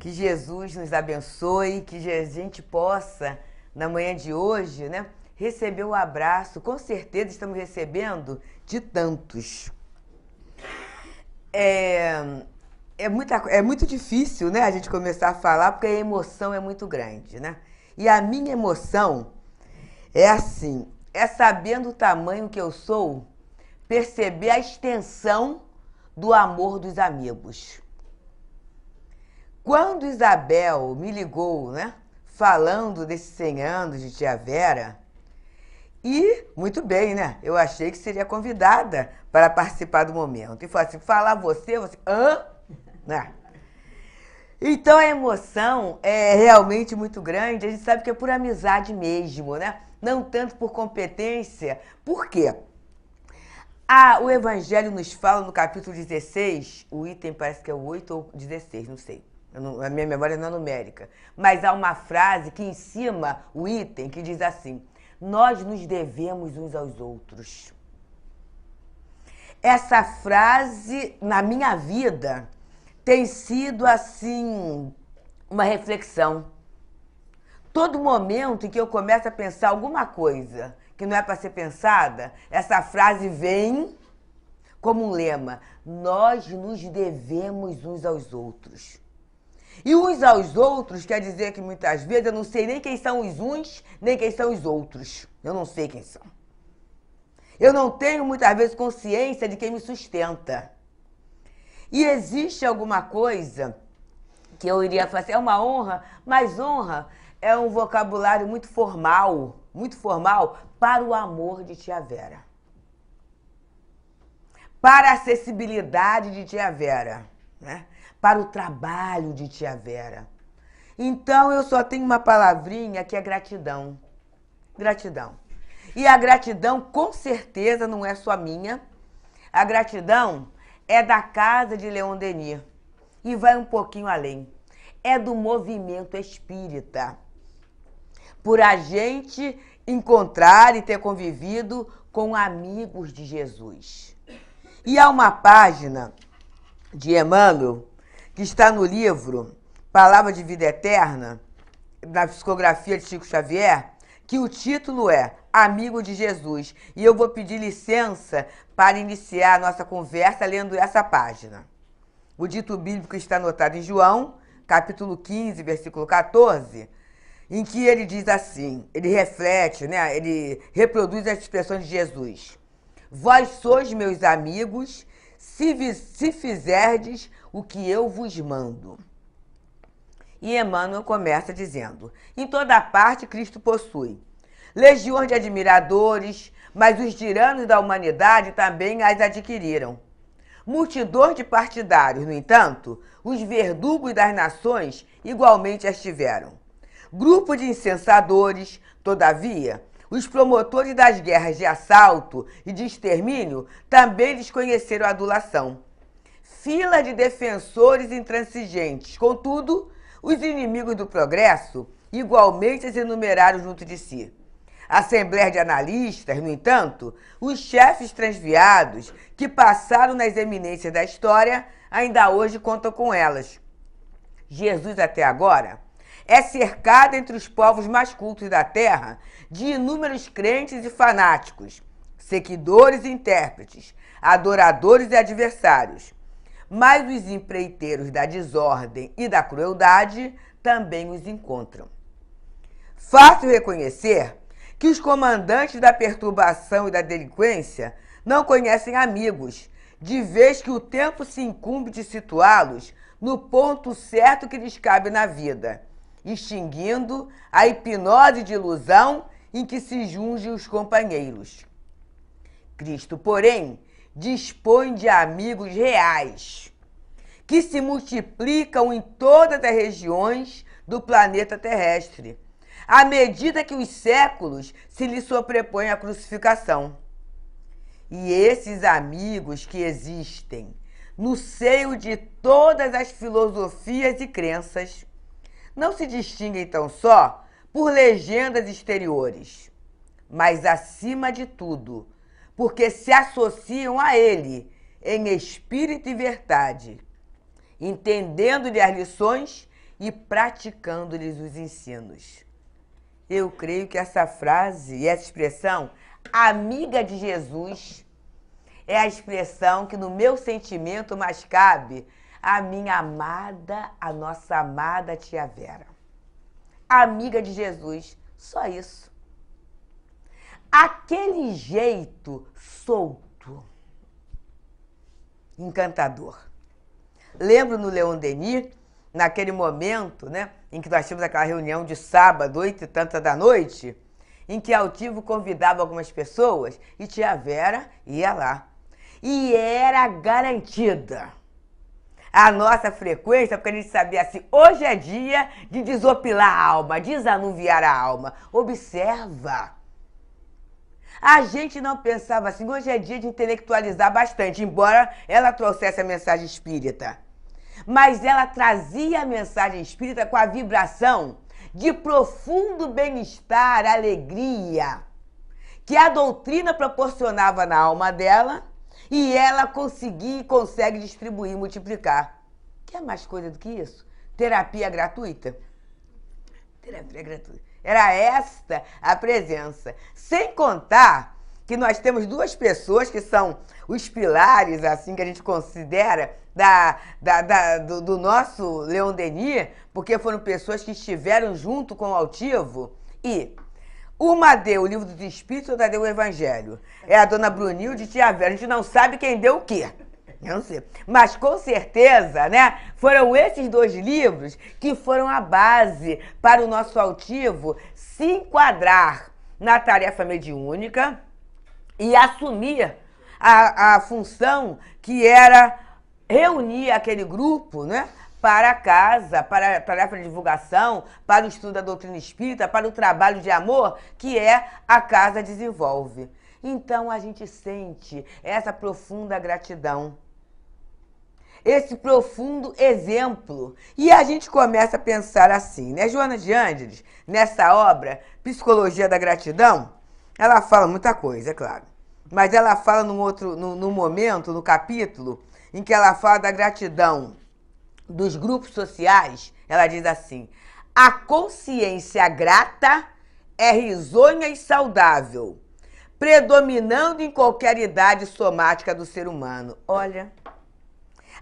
Que Jesus nos abençoe, que a gente possa, na manhã de hoje, né, receber o abraço. Com certeza estamos recebendo de tantos. É muito difícil, né, a gente começar a falar, porque a emoção é muito grande, né? E a minha emoção é assim, é sabendo o tamanho que eu sou, perceber a extensão do amor dos amigos. Quando Isabel me ligou, né, falando desses 100 anos de tia Vera, e, muito bem, né, eu achei que seria convidada para participar do momento. E falou assim, falar você, hã? Né? Então a emoção é realmente muito grande, a gente sabe que é por amizade mesmo, né? Não tanto por competência. Por quê? O Evangelho nos fala no capítulo 16, o item parece que é o 8 ou 16, não sei. A minha memória não é numérica. Mas há uma frase que em cima, o item, que diz assim, nós nos devemos uns aos outros. Essa frase, na minha vida, tem sido, assim, uma reflexão. Todo momento em que eu começo a pensar alguma coisa que não é para ser pensada, essa frase vem como um lema. Nós nos devemos uns aos outros. E uns aos outros quer dizer que muitas vezes eu não sei nem quem são os uns, nem quem são os outros. Eu não sei quem são. Eu não tenho muitas vezes consciência de quem me sustenta. E existe alguma coisa que eu iria fazer, é uma honra, mas honra é um vocabulário muito formal para o amor de tia Vera. Para a acessibilidade de tia Vera, né? Para o trabalho de tia Vera. Então eu só tenho uma palavrinha que é gratidão. Gratidão. E a gratidão com certeza não é só minha. A gratidão é da casa de Leon Denis e vai um pouquinho além. É do movimento espírita. Por a gente encontrar e ter convivido com amigos de Jesus. E há uma página de Emmanuel, que está no livro Palavra de Vida Eterna, na psicografia de Chico Xavier, que o título é Amigo de Jesus. E eu vou pedir licença para iniciar a nossa conversa lendo essa página. O dito bíblico está anotado em João, capítulo 15, versículo 14, em que ele diz assim, ele reflete, né, ele reproduz as expressões de Jesus. Vós sois meus amigos, se fizerdes o que eu vos mando. E Emmanuel começa dizendo, em toda parte Cristo possui legiões de admiradores, mas os tiranos da humanidade também as adquiriram. Multidões de partidários, no entanto, os verdugos das nações igualmente as tiveram. Grupo de incensadores, todavia, os promotores das guerras de assalto e de extermínio também desconheceram a adulação. Fila de defensores intransigentes, contudo, os inimigos do progresso igualmente as enumeraram junto de si. Assembleia de analistas, no entanto, os chefes transviados que passaram nas eminências da história ainda hoje contam com elas. Jesus até agora é cercado entre os povos mais cultos da terra de inúmeros crentes e fanáticos, seguidores e intérpretes, adoradores e adversários. Mas os empreiteiros da desordem e da crueldade também os encontram. Fácil reconhecer que os comandantes da perturbação e da delinquência não conhecem amigos, de vez que o tempo se incumbe de situá-los no ponto certo que lhes cabe na vida, extinguindo a hipnose de ilusão em que se jungem os companheiros. Cristo, porém, dispõe de amigos reais, que se multiplicam em todas as regiões do planeta terrestre, à medida que os séculos se lhe sobrepõem à crucificação. E esses amigos que existem no seio de todas as filosofias e crenças não se distinguem tão só por legendas exteriores, mas, acima de tudo, porque se associam a ele em espírito e verdade, entendendo-lhe as lições e praticando-lhes os ensinos. Eu creio que essa frase e essa expressão, amiga de Jesus, é a expressão que no meu sentimento mais cabe a minha amada, a nossa amada tia Vera. Amiga de Jesus, só isso. Aquele jeito solto, encantador. Lembro no Leon Denis, naquele momento, né, em que nós tínhamos aquela reunião de sábado, 8h da noite, em que Altivo convidava algumas pessoas e tia Vera ia lá. E era garantida a nossa frequência, porque a gente sabia assim, hoje é dia de desopilar a alma, desanuviar a alma. Observa. A gente não pensava assim, hoje é dia de intelectualizar bastante, embora ela trouxesse a mensagem espírita. Mas ela trazia a mensagem espírita com a vibração de profundo bem-estar, alegria, que a doutrina proporcionava na alma dela e ela conseguia e consegue distribuir, multiplicar. Quer mais coisa do que isso? Terapia gratuita? Terapia gratuita. Era esta a presença. Sem contar que nós temos duas pessoas que são os pilares, assim, que a gente considera do nosso Leon Denis, porque foram pessoas que estiveram junto com o Altivo. E uma deu o Livro dos Espíritos, outra deu o Evangelho. É a dona Brunilde e tia Vera. A gente não sabe quem deu o quê. Eu não sei. Mas com certeza, né, foram esses dois livros que foram a base para o nosso Altivo se enquadrar na tarefa mediúnica e assumir a função que era reunir aquele grupo, né, para a casa, para a tarefa de divulgação, para o estudo da doutrina espírita, para o trabalho de amor que é a Casa Desenvolve. Então a gente sente essa profunda gratidão, esse profundo exemplo. E a gente começa a pensar assim, né? Joana de Ângeles, nessa obra, Psicologia da Gratidão, ela fala muita coisa, é claro. Mas ela fala num momento, no capítulo, em que ela fala da gratidão dos grupos sociais, ela diz assim: a consciência grata é risonha e saudável, predominando em qualquer idade somática do ser humano. Olha,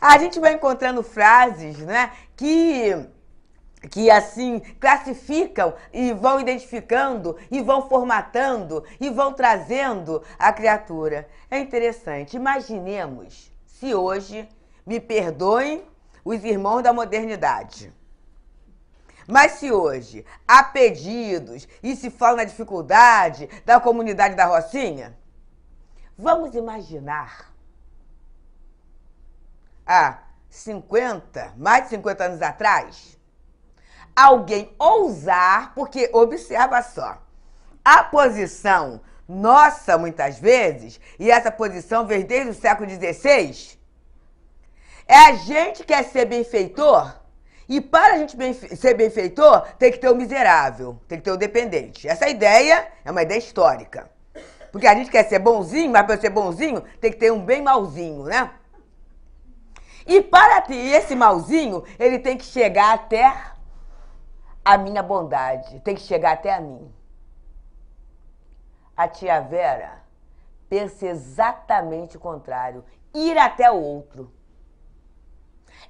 a gente vai encontrando frases, né, que assim classificam e vão identificando e vão formatando e vão trazendo a criatura. É interessante. Imaginemos se hoje, me perdoem os irmãos da modernidade, mas se hoje há pedidos e se fala na dificuldade da comunidade da Rocinha, vamos imaginar há mais de 50 anos atrás, alguém ousar, porque observa só, a posição nossa, muitas vezes, e essa posição vem desde o século XVI, é a gente quer ser benfeitor, e para a gente ser benfeitor, tem que ter o miserável, tem que ter o dependente. Essa ideia é uma ideia histórica. Porque a gente quer ser bonzinho, mas para ser bonzinho, tem que ter um bem malzinho, né? E para ter esse malzinho, ele tem que chegar até a minha bondade, tem que chegar até a mim. A tia Vera pensa exatamente o contrário, ir até o outro.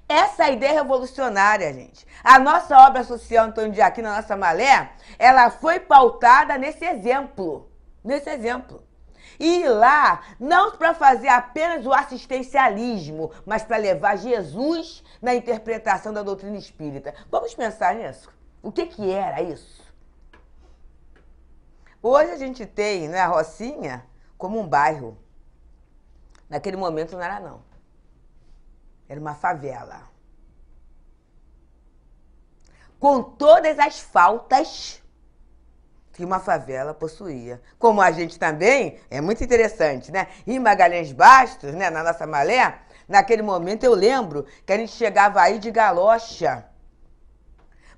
Essa ideia revolucionária, gente. A nossa obra social Antônio de Aquino, a nossa Malé, ela foi pautada nesse exemplo. Nesse exemplo. E ir lá, não para fazer apenas o assistencialismo, mas para levar Jesus na interpretação da doutrina espírita. Vamos pensar nisso. O que era isso? Hoje a gente tem, né, a Rocinha como um bairro. Naquele momento não era, não. Era uma favela. Com todas as faltas que uma favela possuía. Como a gente também, é muito interessante, né? Em Magalhães Bastos, né, na nossa Malé, naquele momento eu lembro que a gente chegava aí de galocha.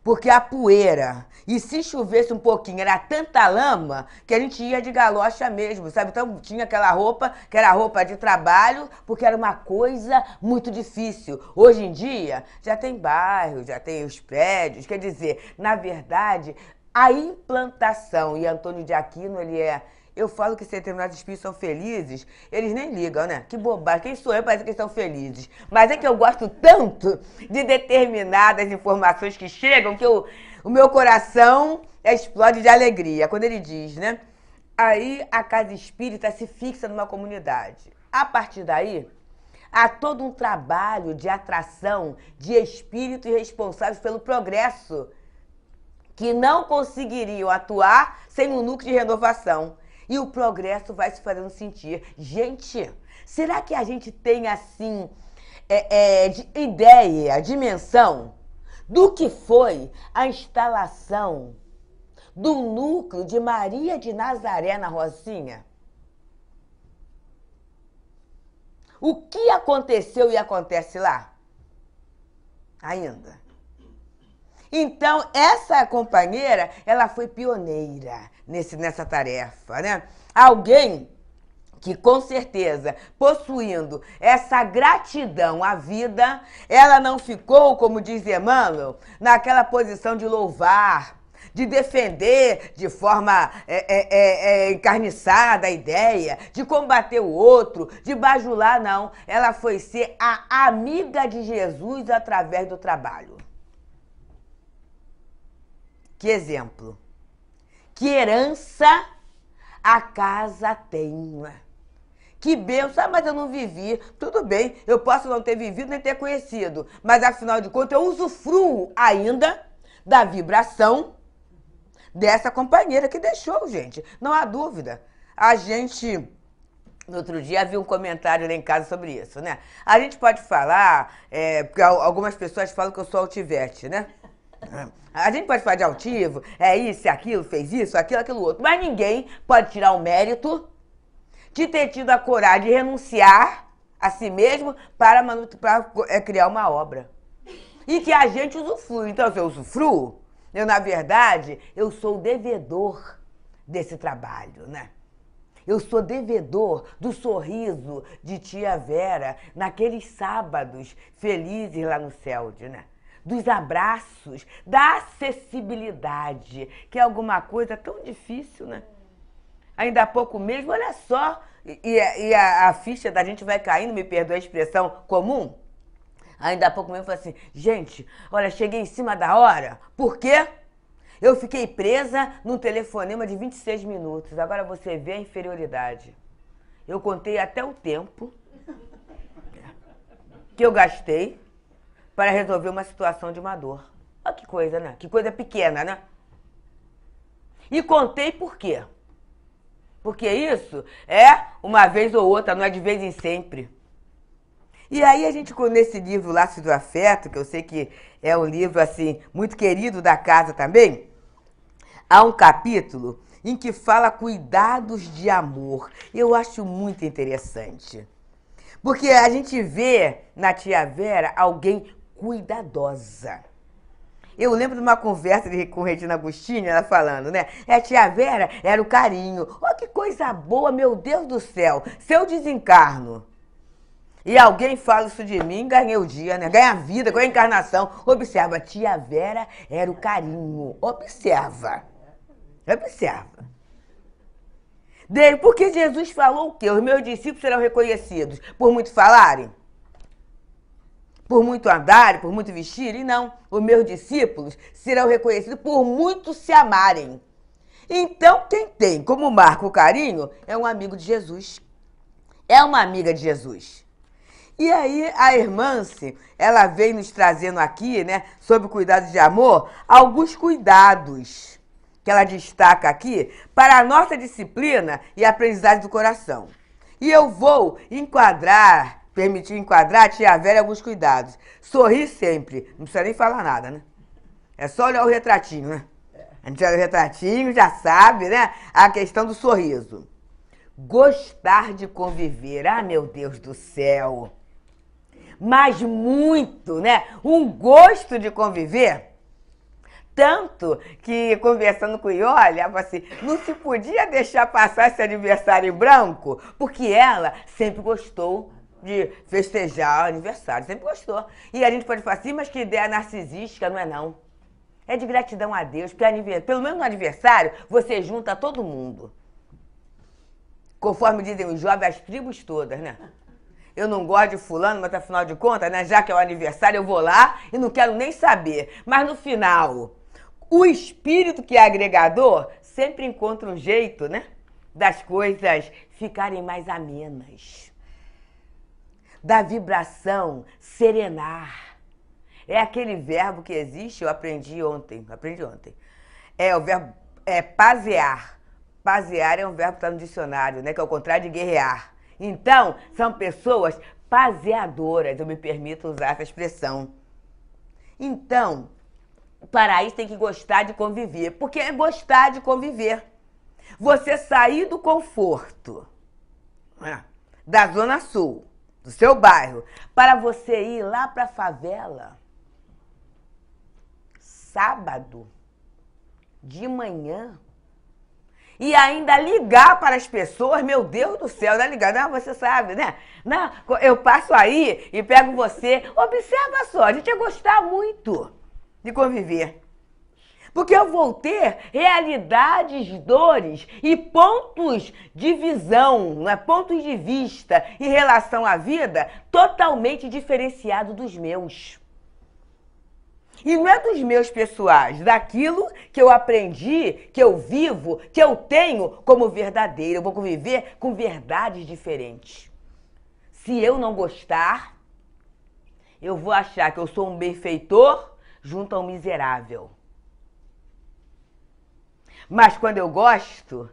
porque a poeira, e se chovesse um pouquinho, era tanta lama que a gente ia de galocha mesmo, sabe? Então tinha aquela roupa, que era roupa de trabalho, porque era uma coisa muito difícil. Hoje em dia, já tem bairros, já tem os prédios, quer dizer, na verdade, a implantação, e Antônio de Aquino, ele é... Eu falo que se determinados espíritos são felizes, eles nem ligam, né? Que bobagem. Quem sou eu para dizer que eles são felizes? Mas é que eu gosto tanto de determinadas informações que chegam que o meu coração explode de alegria. Quando ele diz, né? Aí a casa espírita se fixa numa comunidade. A partir daí, há todo um trabalho de atração de espíritos responsáveis pelo progresso, que não conseguiriam atuar sem um núcleo de renovação. E o progresso vai se fazendo sentir. Gente, será que a gente tem, assim, ideia, dimensão do que foi a instalação do núcleo de Maria de Nazaré na Rocinha? O que aconteceu e acontece lá? Ainda. Então, essa companheira, ela foi pioneira nessa tarefa, né? Alguém que, com certeza, possuindo essa gratidão à vida, ela não ficou, como diz Emmanuel, naquela posição de louvar, de defender de forma encarniçada a ideia, de combater o outro, de bajular, não. Ela foi ser a amiga de Jesus através do trabalho. Que exemplo, que herança a casa tem. Que bênção, mas eu não vivi. Tudo bem, eu posso não ter vivido nem ter conhecido, mas afinal de contas eu usufruo ainda da vibração dessa companheira que deixou, gente. Não há dúvida. A gente, no outro dia, viu um comentário lá em casa sobre isso, né? A gente pode falar, porque algumas pessoas falam que eu sou altivete, né? A gente pode falar de altivo, isso, aquilo, fez isso, aquilo, outro. Mas ninguém pode tirar o mérito de ter tido a coragem de renunciar a si mesmo para criar uma obra. E que a gente usufrui. Então, se eu usufruo, na verdade, eu sou o devedor desse trabalho, né? Eu sou devedor do sorriso de tia Vera naqueles sábados felizes lá no CELD, né? Dos abraços, da acessibilidade, que é alguma coisa tão difícil, né? Ainda há pouco mesmo, olha só, e a ficha da gente vai caindo, me perdoa a expressão comum. Ainda há pouco mesmo, eu falei assim, gente, olha, cheguei em cima da hora, por quê? Eu fiquei presa num telefonema de 26 minutos, agora você vê a inferioridade. Eu contei até o tempo que eu gastei para resolver uma situação de uma dor. Olha que coisa, né? Que coisa pequena, né? E contei por quê? Porque isso é uma vez ou outra, não é de vez em sempre. E aí a gente, nesse livro Laços do Afeto, que eu sei que é um livro, assim, muito querido da casa também, há um capítulo em que fala cuidados de amor. Eu acho muito interessante. Porque a gente vê na tia Vera alguém cuidadosa. Eu lembro de uma conversa com Regina Agostinho, ela falando, né? A tia Vera era o carinho. Olha que coisa boa, meu Deus do céu. Se eu desencarno e alguém fala isso de mim, ganhei o dia, né? Ganha a vida, ganha a encarnação. Observa, a tia Vera era o carinho. Observa. Observa. Porque Jesus falou o quê? Os meus discípulos serão reconhecidos por muito falarem? Por muito andarem, por muito vestirem? Não. Os meus discípulos serão reconhecidos por muito se amarem. Então, quem tem como marca o carinho é um amigo de Jesus. É uma amiga de Jesus. E aí, a Irmãce, ela vem nos trazendo aqui, né, sobre cuidados de amor, alguns cuidados que ela destaca aqui para a nossa disciplina e aprendizagem do coração. E eu vou permitir enquadrar a tia Vera alguns cuidados. Sorrir sempre. Não precisa nem falar nada, né? É só olhar o retratinho, né? A gente olha o retratinho, já sabe, né? A questão do sorriso. Gostar de conviver. Ah, meu Deus do céu. Mas muito, né? Um gosto de conviver. Tanto que, conversando com Iole, ela falou assim, não se podia deixar passar esse aniversário em branco, porque ela sempre gostou de festejar aniversário, sempre gostou. E a gente pode falar assim, mas que ideia narcisística, não é não. É de gratidão a Deus, porque pelo menos no aniversário você junta todo mundo. Conforme dizem os jovens, as tribos todas, né? Eu não gosto de fulano, mas afinal de contas, né, já que é o aniversário, eu vou lá e não quero nem saber. Mas no final, o espírito que é agregador sempre encontra um jeito, né, das coisas ficarem mais amenas. Da vibração serenar. É aquele verbo que existe, eu aprendi ontem. É o verbo pasear. Pasear é um verbo que está no dicionário, né, que é o contrário de guerrear. Então, são pessoas paseadoras, eu me permito usar essa expressão. Então, para isso tem que gostar de conviver, porque é gostar de conviver. Você sair do conforto, né, da Zona Sul, do seu bairro, para você ir lá para a favela, sábado, de manhã, e ainda ligar para as pessoas, meu Deus do céu, não é ligar, não, você sabe, né? Não, eu passo aí e pego você, observa só, a gente ia gostar muito de conviver. Porque eu vou ter realidades, dores e pontos de visão, né? Pontos de vista em relação à vida totalmente diferenciados dos meus. E não é dos meus pessoais, daquilo que eu aprendi, que eu vivo, que eu tenho como verdadeiro. Eu vou conviver com verdades diferentes. Se eu não gostar, eu vou achar que eu sou um benfeitor junto ao miserável. Mas quando eu gosto,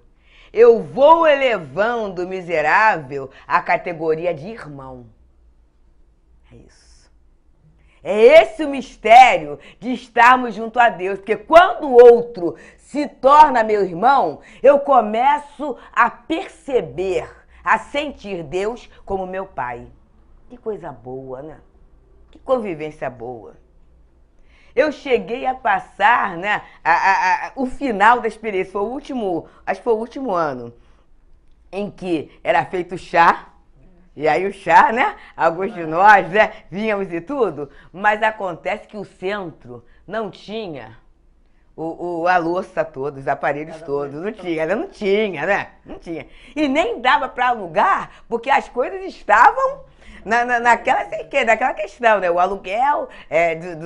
eu vou elevando o miserável à categoria de irmão. É isso. É esse o mistério de estarmos junto a Deus, porque quando o outro se torna meu irmão, eu começo a perceber, a sentir Deus como meu pai. Que coisa boa, né? Que convivência boa. Eu cheguei a passar, né, o final da experiência, foi o último, acho que foi o último ano, em que era feito chá. E aí o chá, né? Alguns de nós, né? Vínhamos e tudo. Mas acontece que o centro não tinha a louça toda, os aparelhos todos. Não tinha, né? Não tinha. E nem dava para alugar, porque as coisas estavam naquela questão, né? O aluguel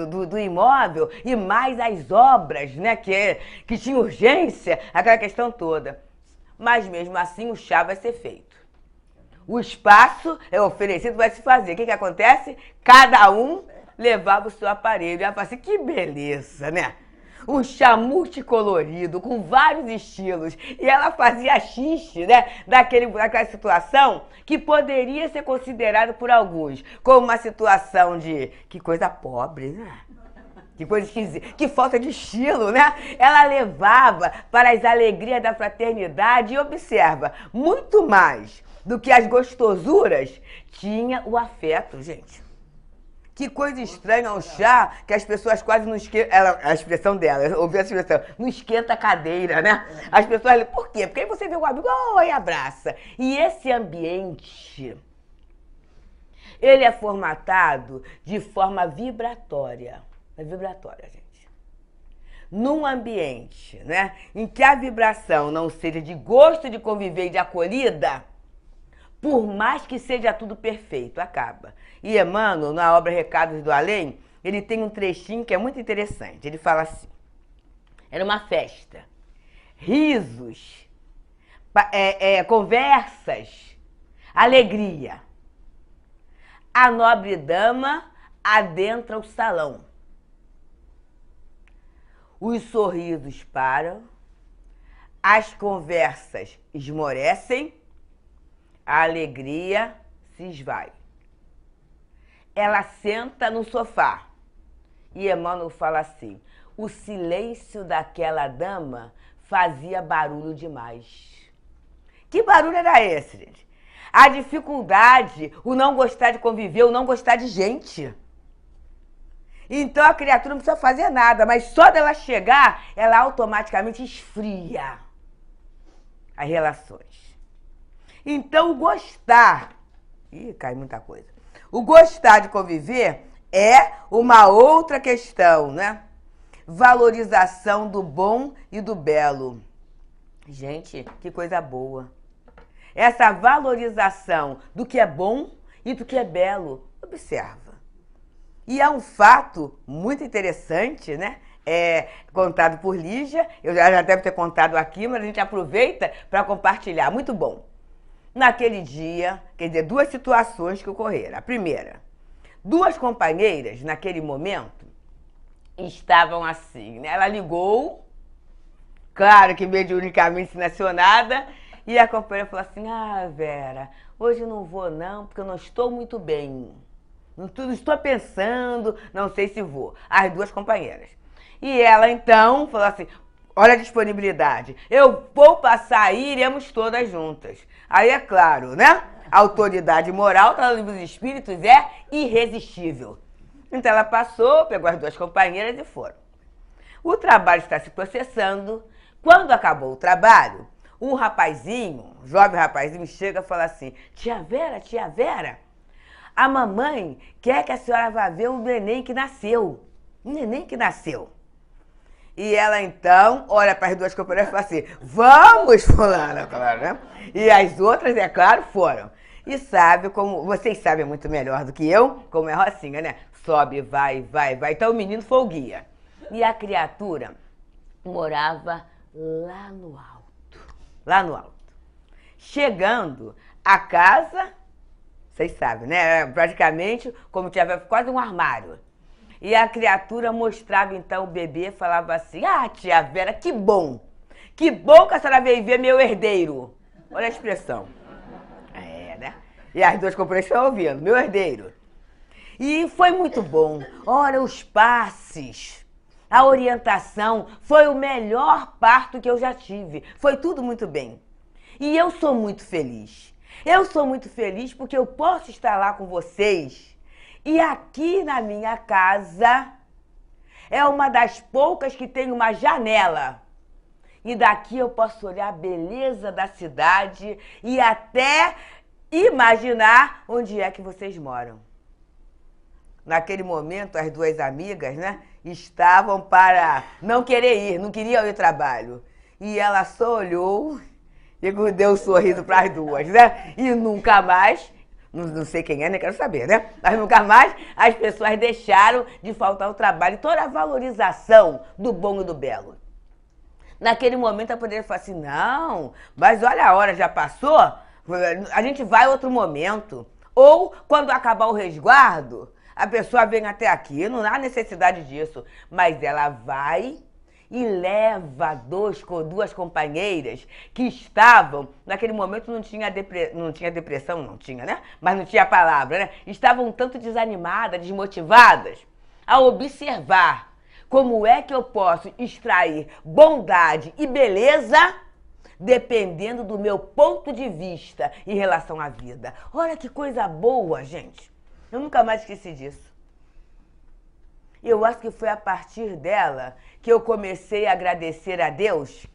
do imóvel e mais as obras, né? Que tinha urgência, aquela questão toda. Mas mesmo assim o chá vai ser feito. O espaço é oferecido, vai se fazer. O que acontece? Cada um levava o seu aparelho. E ela fala assim, que beleza, né? Um chá multicolorido, com vários estilos. E ela fazia xixi, né? Daquela situação que poderia ser considerada por alguns como uma situação de... Que coisa pobre, né? Que coisa esquisita, que falta de estilo, né? Ela levava para as alegrias da fraternidade e observa, muito mais do que as gostosuras, tinha o afeto, gente. Que coisa estranha um chá que as pessoas quase não esquentam. A expressão dela, eu ouvi essa expressão, não esquenta a cadeira, né? As pessoas, por quê? Porque aí você vê o amigo, e abraça. E esse ambiente, ele é formatado de forma vibratória. É vibratória, gente. Num ambiente, né, em que a vibração não seja de gosto de conviver e de acolhida, por mais que seja tudo perfeito, acaba. E Emmanuel, na obra Recados do Além, ele tem um trechinho que é muito interessante. Ele fala assim, era uma festa, risos, conversas, alegria. A nobre dama adentra o salão. Os sorrisos param, as conversas esmorecem, a alegria se esvai. Ela senta no sofá e Emmanuel fala assim, o silêncio daquela dama fazia barulho demais. Que barulho era esse, gente? A dificuldade, o não gostar de conviver, o não gostar de gente. Então a criatura não precisa fazer nada, mas só dela chegar, ela automaticamente esfria as relações. Então o gostar, cai muita coisa. O gostar de conviver é uma outra questão, né? Valorização do bom e do belo. Gente, que coisa boa. Essa valorização do que é bom e do que é belo. Observa. E é um fato muito interessante, né? Contado por Lígia. Eu já deve ter contado aqui, mas a gente aproveita para compartilhar. Muito bom. Naquele dia, quer dizer, duas situações que ocorreram. A primeira, duas companheiras, naquele momento, estavam assim, né? Ela ligou, claro que mediunicamente selecionada, e a companheira falou assim, Vera, hoje eu não vou não, porque eu não estou muito bem. Não estou pensando, não sei se vou. As duas companheiras. E ela, então, falou assim, olha a disponibilidade, eu vou passar aí, iremos todas juntas. Aí é claro, né? A autoridade moral do livro dos espíritos é irresistível. Então ela passou, pegou as duas companheiras e foram. O trabalho está se processando. Quando acabou o trabalho, um rapazinho, um jovem rapazinho, chega e fala assim, tia Vera, a mamãe quer que a senhora vá ver o neném que nasceu. Um neném que nasceu. E ela, então, olha para as duas companheiras e fala assim, vamos, fulana, claro, né? E as outras, é claro, foram. E sabe como, vocês sabem muito melhor do que eu, como é Rocinha, né? Sobe, vai. Então o menino foi o guia. E a criatura morava lá no alto. Chegando a casa, vocês sabem, né? Praticamente como tivesse quase um armário. E a criatura mostrava então o bebê, falava assim, tia Vera, que bom que a senhora veio ver meu herdeiro. Olha a expressão. Né? E as duas companheiras estão ouvindo, meu herdeiro. E foi muito bom. Olha, os passes, a orientação, foi o melhor parto que eu já tive. Foi tudo muito bem. E eu sou muito feliz. Eu sou muito feliz porque eu posso estar lá com vocês. E aqui na minha casa é uma das poucas que tem uma janela. E daqui eu posso olhar a beleza da cidade e até imaginar onde é que vocês moram. Naquele momento, as duas amigas, né, estavam para não querer ir, não queriam ir ao trabalho. E ela só olhou e deu um sorriso para as duas, né? E nunca mais, não sei quem é, nem quero saber, né? Mas nunca mais as pessoas deixaram de faltar o trabalho. Toda a valorização do bom e do belo. Naquele momento, a poderia falar assim, não, mas olha a hora, já passou, a gente vai outro momento. Ou, quando acabar o resguardo, a pessoa vem até aqui, não há necessidade disso, mas ela vai e leva duas companheiras que estavam, naquele momento não tinha depressão, não tinha, né? Mas não tinha a palavra, né? Estavam um tanto desanimadas, desmotivadas, a observar como é que eu posso extrair bondade e beleza dependendo do meu ponto de vista em relação à vida. Olha que coisa boa, gente. Eu nunca mais esqueci disso. Eu acho que foi a partir dela que eu comecei a agradecer a Deus,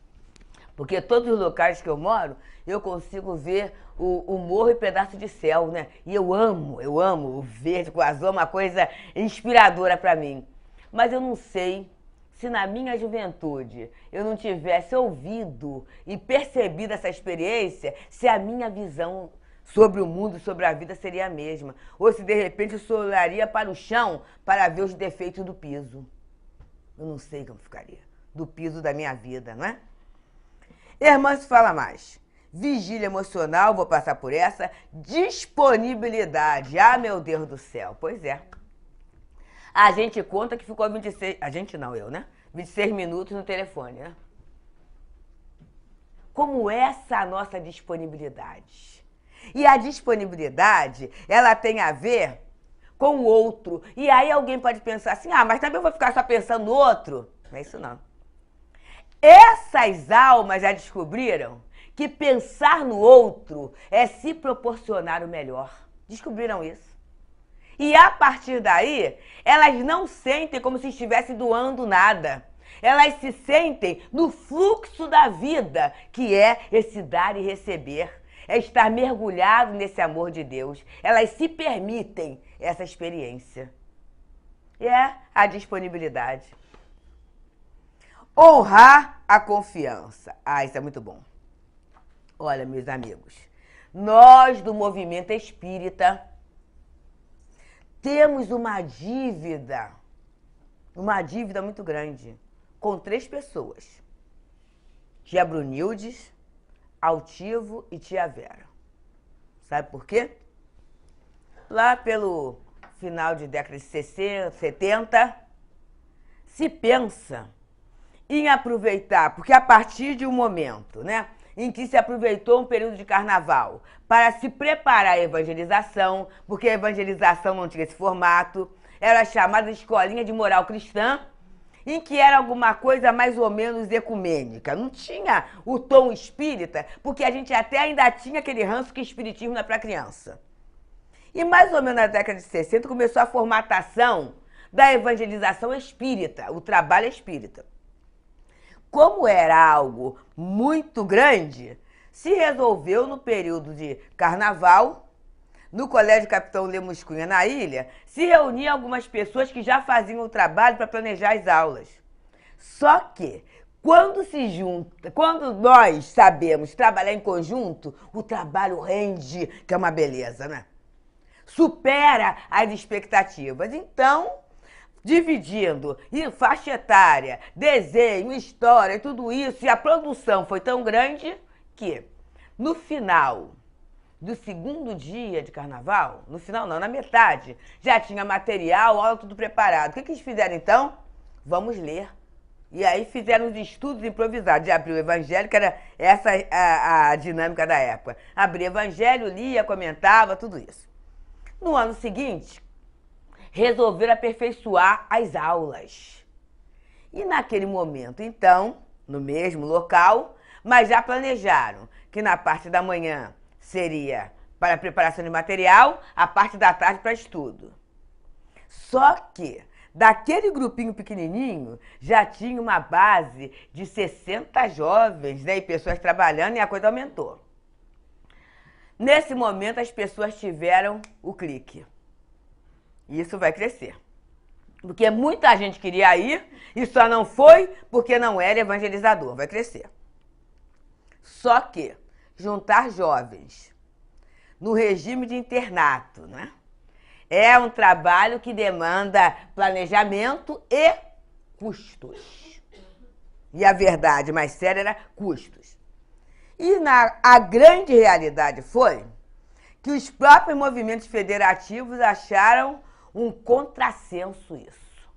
porque todos os locais que eu moro, eu consigo ver o morro e pedaço de céu, né? E eu amo o verde com o azul, é uma coisa inspiradora para mim. Mas eu não sei se na minha juventude eu não tivesse ouvido e percebido essa experiência, se a minha visão sobre o mundo, sobre a vida seria a mesma. Ou se de repente eu só olharia para o chão para ver os defeitos do piso. Eu não sei como ficaria. Do piso da minha vida, não é? Irmã, se fala mais. Vigília emocional, vou passar por essa. Disponibilidade. Ah, meu Deus do céu. Pois é. A gente conta que ficou 26... A gente não, eu, né? 26 minutos no telefone, né? Como essa a nossa disponibilidade. E a disponibilidade, ela tem a ver com o outro. E aí alguém pode pensar assim, mas também eu vou ficar só pensando no outro. Não é isso não. Essas almas já descobriram que pensar no outro é se proporcionar o melhor. Descobriram isso. E a partir daí, elas não sentem como se estivessem doando nada. Elas se sentem no fluxo da vida, que é esse dar e receber. É estar mergulhado nesse amor de Deus. Elas se permitem essa experiência. E é a disponibilidade. Honrar a confiança. Ah, isso é muito bom. Olha, meus amigos, nós do movimento espírita temos uma dívida muito grande com 3 pessoas. Tia Brunildes, Altivo e Tia Vera. Sabe por quê? Lá pelo final de década de 60, 70, se pensa em aproveitar, porque a partir de um momento, né, em que se aproveitou um período de carnaval para se preparar a evangelização, porque a evangelização não tinha esse formato, era chamada de escolinha de moral cristã, em que era alguma coisa mais ou menos ecumênica. Não tinha o tom espírita, porque a gente até ainda tinha aquele ranço que espiritismo não é para criança. E mais ou menos na década de 60 começou a formatação da evangelização espírita, o trabalho espírita. Como era algo muito grande, se resolveu no período de carnaval, no Colégio Capitão Lemos Cunha, na ilha, se reuniam algumas pessoas que já faziam o trabalho para planejar as aulas. Só que, quando nós sabemos trabalhar em conjunto, o trabalho rende, que é uma beleza, né? Supera as expectativas. Então, dividindo em faixa etária, desenho, história, tudo isso, e a produção foi tão grande que, no final do segundo dia de carnaval, no final não, na metade, já tinha material, aula, tudo preparado. O que eles fizeram então? Vamos ler. E aí fizeram os estudos improvisados, de abrir o evangelho, que era essa a dinâmica da época. Abria o evangelho, lia, comentava, tudo isso. No ano seguinte, resolveram aperfeiçoar as aulas. E naquele momento, então, no mesmo local, mas já planejaram que na parte da manhã seria para preparação de material, a parte da tarde para estudo. Só que, daquele grupinho pequenininho, já tinha uma base de 60 jovens, né, e pessoas trabalhando, e a coisa aumentou. Nesse momento, as pessoas tiveram o clique. E isso vai crescer. Porque muita gente queria ir e só não foi porque não era evangelizador. Vai crescer. Só que juntar jovens no regime de internato, né, é um trabalho que demanda planejamento e custos. E a verdade mais séria era custos. E a grande realidade foi que os próprios movimentos federativos acharam um contrassenso isso.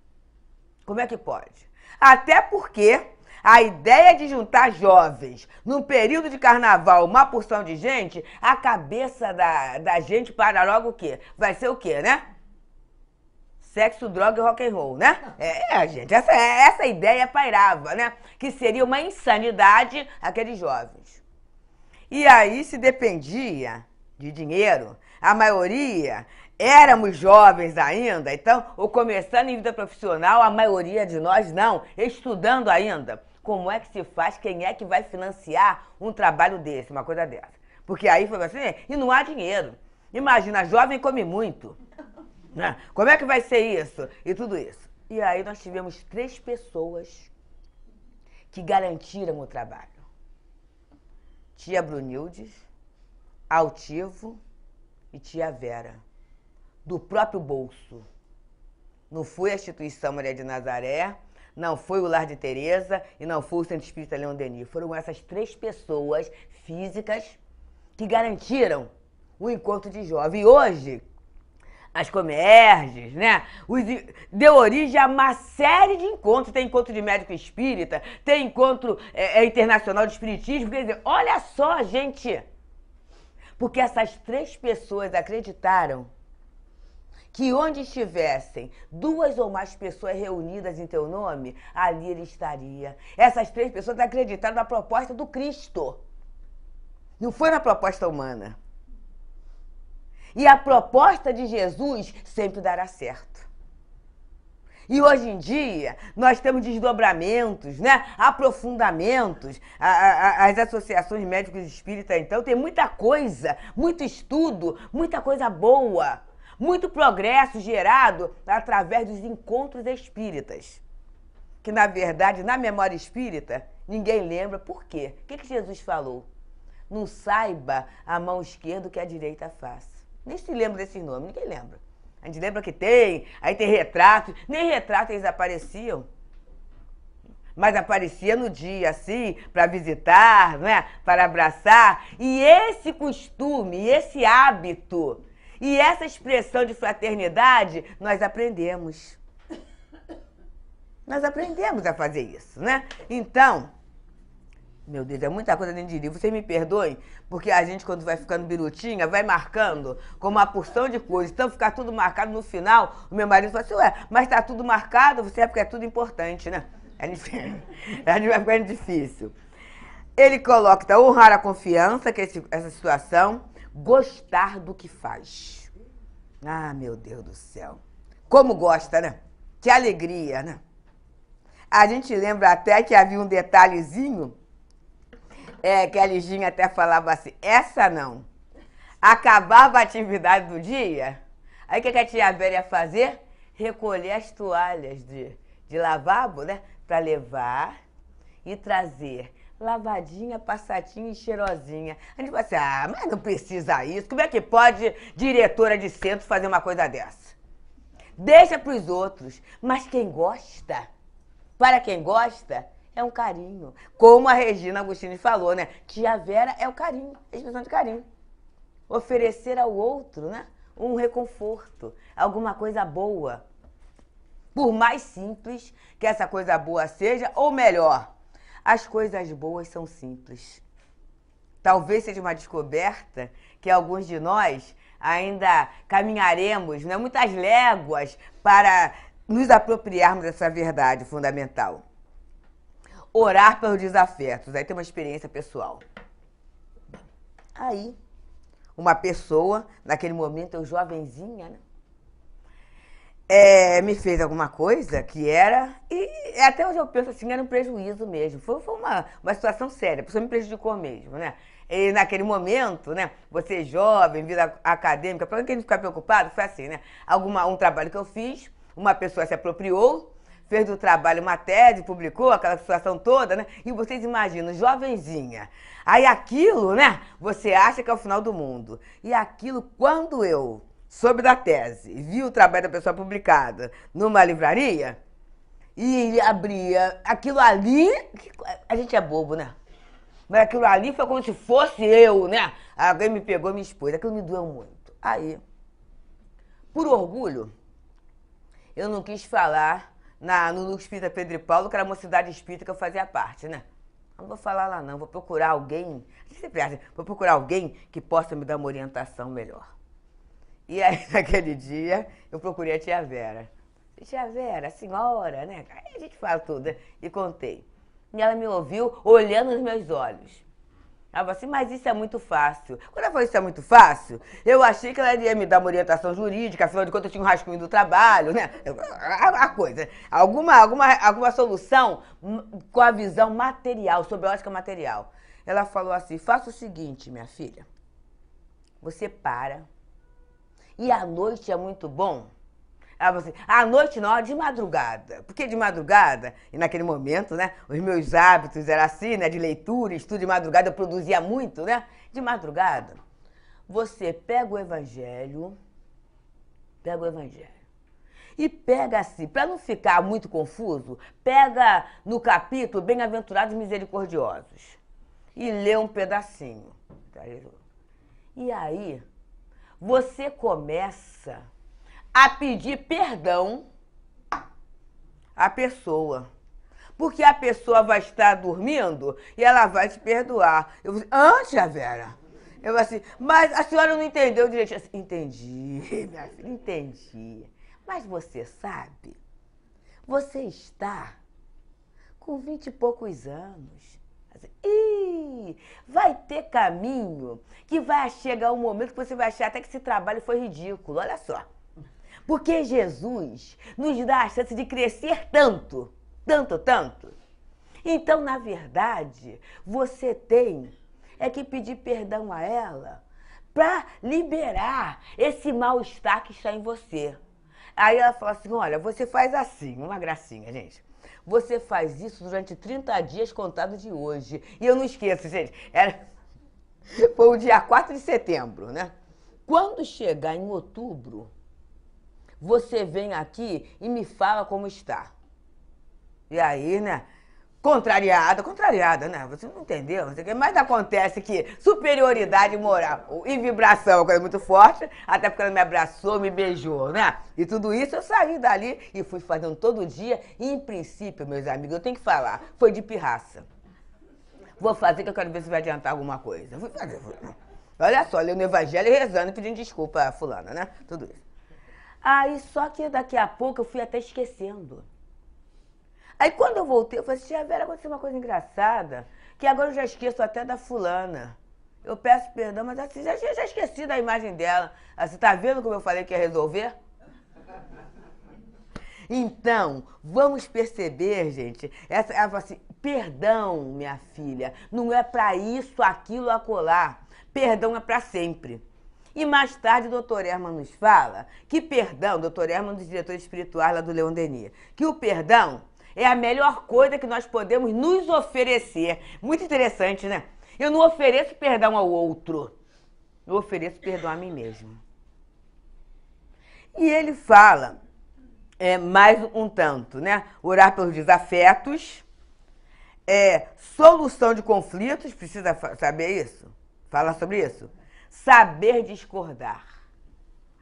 Como é que pode? Até porque a ideia de juntar jovens num período de carnaval, uma porção de gente, a cabeça da gente para logo o quê? Vai ser o quê, né? Sexo, droga e rock and roll, né? Gente, essa ideia pairava, né? Que seria uma insanidade aqueles jovens. E aí se dependia de dinheiro, a maioria éramos jovens ainda, então, ou começando em vida profissional, a maioria de nós não, estudando ainda. Como é que se faz? Quem é que vai financiar um trabalho desse, uma coisa dessa? Porque aí foi assim, e não há dinheiro. Imagina, jovem come muito. Né? Como é que vai ser isso? E tudo isso. E aí nós tivemos 3 pessoas que garantiram o trabalho. Tia Brunildes, Altivo e Tia Vera. Do próprio bolso. Não foi a Instituição Maria de Nazaré, não foi o Lar de Teresa e não foi o Centro Espírita Leão Denis. Foram essas 3 pessoas físicas que garantiram o encontro de jovem. E hoje, as Comerges, né, deu origem a uma série de encontros. Tem encontro de médico espírita, tem encontro internacional de espiritismo. Quer dizer, olha só, gente, porque essas 3 pessoas acreditaram que onde estivessem 2 ou mais pessoas reunidas em teu nome, ali ele estaria. Essas 3 pessoas acreditaram na proposta do Cristo. Não foi na proposta humana. E a proposta de Jesus sempre dará certo. E hoje em dia, nós temos desdobramentos, né? Aprofundamentos. As associações médicos espíritas, então, tem muita coisa, muito estudo, muita coisa boa, muito progresso gerado através dos encontros espíritas. Que, na verdade, na memória espírita, ninguém lembra por quê. O que Jesus falou? Não saiba a mão esquerda o que a direita faz. Nem se lembra desses nomes, ninguém lembra. A gente lembra que tem, aí tem retratos, nem retratos eles apareciam. Mas aparecia no dia, assim, para visitar, né? Para abraçar. E esse costume, esse hábito e essa expressão de fraternidade, nós aprendemos. Nós aprendemos a fazer isso, né? Então, meu Deus, é muita coisa dentro de livro. Vocês me perdoem, porque a gente, quando vai ficando birutinha, vai marcando com uma porção de coisas. Então, ficar tudo marcado no final, o meu marido fala assim, ué, mas tá tudo marcado, você é porque é tudo importante, né? A gente vai ficando difícil. Ele coloca, então, honrar a confiança, que é essa situação, gostar do que faz. Ah, meu Deus do céu. Como gosta, né? Que alegria, né? A gente lembra até que havia um detalhezinho, que a Liginha até falava assim, essa não. Acabava a atividade do dia, aí o que a tia Vera ia fazer? Recolher as toalhas de lavabo, né? Para levar e trazer lavadinha, passadinha e cheirosinha. A gente fala assim, ah, mas não precisa isso. Como é que pode diretora de centro fazer uma coisa dessa? Deixa para os outros, mas quem gosta, para quem gosta, é um carinho. Como a Regina Agostini falou, né? Tia Vera é o carinho, a expressão de carinho. Oferecer ao outro, né? Um reconforto, alguma coisa boa. Por mais simples que essa coisa boa seja, ou melhor, as coisas boas são simples. Talvez seja uma descoberta que alguns de nós ainda caminharemos, né? Muitas léguas para nos apropriarmos dessa verdade fundamental. Orar pelos desafetos. Aí tem uma experiência pessoal. Aí, uma pessoa, naquele momento, eu jovenzinha, né? Me fez alguma coisa que era... E até hoje eu penso assim, era um prejuízo mesmo. Foi uma situação séria, a pessoa me prejudicou mesmo, né? E naquele momento, né? Você jovem, vida acadêmica, para quem não ficar preocupado, foi assim, né? Um trabalho que eu fiz, uma pessoa se apropriou, fez do trabalho uma tese, publicou aquela situação toda, né? E vocês imaginam, jovenzinha. Aí aquilo, né? Você acha que é o final do mundo. E aquilo, quando eu soube da tese, vi o trabalho da pessoa publicada numa livraria, e abria aquilo ali... A gente é bobo, né? Mas aquilo ali foi como se fosse eu, né? Alguém me pegou e me expôs. Aquilo me doeu muito. Aí, por orgulho, eu não quis falar no Núcleo Espírita Pedro e Paulo, que era uma cidade espírita que eu fazia parte, né? Não vou falar lá não, vou procurar alguém, a gente sempre acha, vou procurar alguém que possa me dar uma orientação melhor. E aí, naquele dia, eu procurei a tia Vera. Tia Vera, a senhora, né? Aí a gente fala tudo, né? E contei. E ela me ouviu olhando nos meus olhos. Ela falou assim, mas isso é muito fácil. Quando ela falou isso é muito fácil, eu achei que ela ia me dar uma orientação jurídica, afinal de contas eu tinha um rascunho do trabalho, né? A coisa. Alguma solução com a visão material, sobre a ótica material. Ela falou assim, faça o seguinte, minha filha. Você para. E à noite é muito bom. Ela falou assim, à noite não, de madrugada. Porque de madrugada, e naquele momento, né, os meus hábitos eram assim, né, de leitura, estudo de madrugada, eu produzia muito, né? De madrugada, você pega o evangelho, e pega assim, para não ficar muito confuso, pega no capítulo Bem-aventurados misericordiosos e lê um pedacinho. E aí, você começa a pedir perdão à pessoa. Porque a pessoa vai estar dormindo e ela vai te perdoar. Eu falei, tia Vera? Eu falei assim, mas a senhora não entendeu direito. Assim, entendi, minha filha, entendi. Mas você sabe, você está com 20 e poucos anos. Ih, vai ter caminho que vai chegar um momento que você vai achar até que esse trabalho foi ridículo, olha só. Porque Jesus nos dá a chance de crescer tanto, tanto, tanto. Então, na verdade, você tem que pedir perdão a ela para liberar esse mal-estar que está em você. Aí ela fala assim, olha, você faz assim, uma gracinha, gente. Você faz isso durante 30 dias contados de hoje. E eu não esqueço, gente, foi o dia 4 de setembro, né? Quando chegar em outubro, você vem aqui e me fala como está. E aí, né? Contrariada, né? Você não entendeu, não sei o quê. Mas acontece que superioridade moral e vibração é uma coisa muito forte, até porque ela me abraçou, me beijou, né? E tudo isso eu saí dali e fui fazendo todo dia. E, em princípio, meus amigos, eu tenho que falar, foi de pirraça. Vou fazer que eu quero ver se vai adiantar alguma coisa. Fui fazer. Olha só, lendo o evangelho e rezando e pedindo desculpa a fulana, né? Tudo isso. Aí, só que daqui a pouco eu fui até esquecendo. Aí quando eu voltei, eu falei assim, tia Vera, aconteceu uma coisa engraçada, que agora eu já esqueço até da fulana. Eu peço perdão, mas assim, já esqueci da imagem dela. Você tá vendo como eu falei que ia resolver? Então, vamos perceber, gente, ela fala assim, perdão, minha filha, não é pra isso, aquilo, acolá. Perdão é pra sempre. E mais tarde o doutor Herman nos fala que perdão, doutor Herman, dos diretores espirituais lá do Leon Denis, que o perdão é a melhor coisa que nós podemos nos oferecer. Muito interessante, né? Eu não ofereço perdão ao outro, eu ofereço perdão a mim mesmo. E ele fala mais um tanto, né? Orar pelos desafetos, solução de conflitos, precisa saber isso? Fala sobre isso? Saber discordar.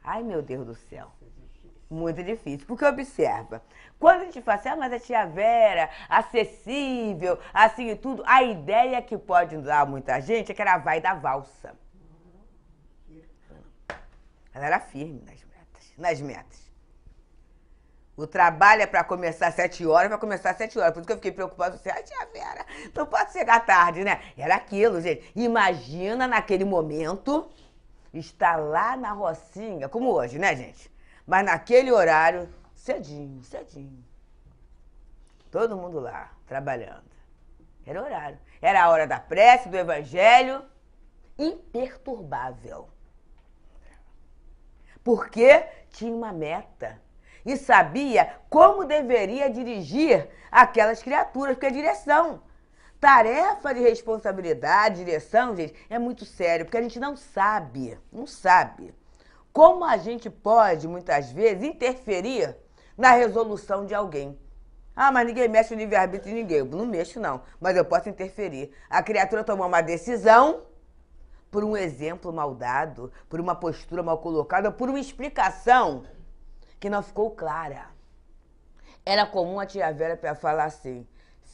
Ai, meu Deus do céu. Muito difícil. Porque observa, quando a gente fala assim, mas a tia Vera, acessível, assim e tudo, a ideia que pode dar muita gente é que ela vai da valsa. Ela era firme nas metas. O trabalho é para começar às 7 horas, vai começar às 7 horas. Por isso que eu fiquei preocupada, assim, ai, tia Vera, não pode chegar tarde, né? Era aquilo, gente. Imagina naquele momento, estar lá na Rocinha, como hoje, né, gente? Mas naquele horário, cedinho, cedinho. Todo mundo lá, trabalhando. Era horário. Era a hora da prece, do evangelho, imperturbável. Porque tinha uma meta. E sabia como deveria dirigir aquelas criaturas, porque a direção, tarefa de responsabilidade, direção, gente, é muito sério, porque a gente não sabe como a gente pode, muitas vezes, interferir na resolução de alguém. Ah, mas ninguém mexe no livre-arbítrio de ninguém. Eu não mexo, não, mas eu posso interferir. A criatura tomou uma decisão por um exemplo mal dado, por uma postura mal colocada, por uma explicação que não ficou clara. Era comum a tia Vera para falar assim,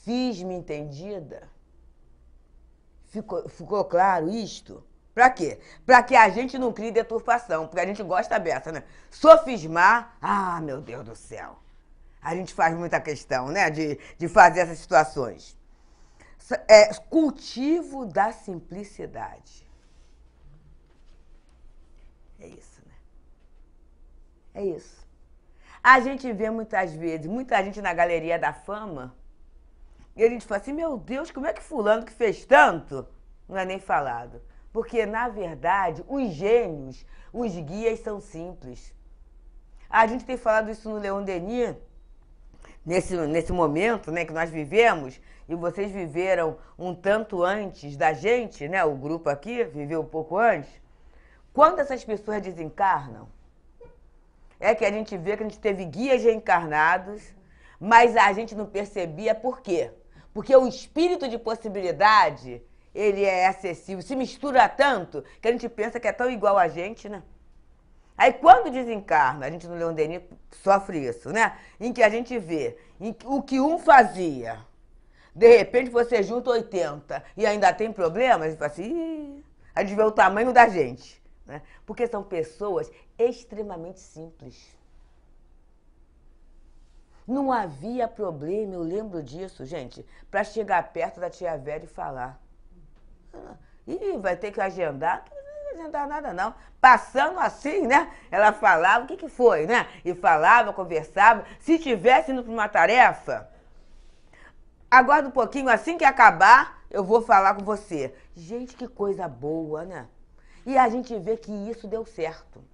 fiz-me entendida? Ficou claro isto? Pra quê? Pra que a gente não crie deturpação, porque a gente gosta dessa, né? Sofismar, ah, meu Deus do céu. A gente faz muita questão, né, de fazer essas situações. Cultivo da simplicidade. É isso, né? É isso. A gente vê muitas vezes, muita gente na galeria da fama, e a gente fala assim, meu Deus, como é que fulano que fez tanto? Não é nem falado. Porque, na verdade, os gênios, os guias são simples. A gente tem falado isso no Leon Denis, nesse momento, né, que nós vivemos, e vocês viveram um tanto antes da gente, né, o grupo aqui viveu um pouco antes. Quando essas pessoas desencarnam, é que a gente vê que a gente teve guias reencarnados, mas a gente não percebia por quê? Porque o espírito de possibilidade, ele é acessível, se mistura tanto que a gente pensa que é tão igual a gente, né? Aí quando desencarna, a gente no Leon Denis sofre isso, né? Em que a gente vê o que um fazia, de repente você junta 80 e ainda tem problemas, e fala assim, ih, a gente vê o tamanho da gente, né? Porque são pessoas extremamente simples. Não havia problema, eu lembro disso, gente, para chegar perto da tia Vera e falar. Ih, vai ter que agendar? Não vai agendar nada, não. Passando assim, né? Ela falava, o que que foi, né? E falava, conversava. Se tivesse indo para uma tarefa, aguarda um pouquinho, assim que acabar, eu vou falar com você. Gente, que coisa boa, né? E a gente vê que isso deu certo.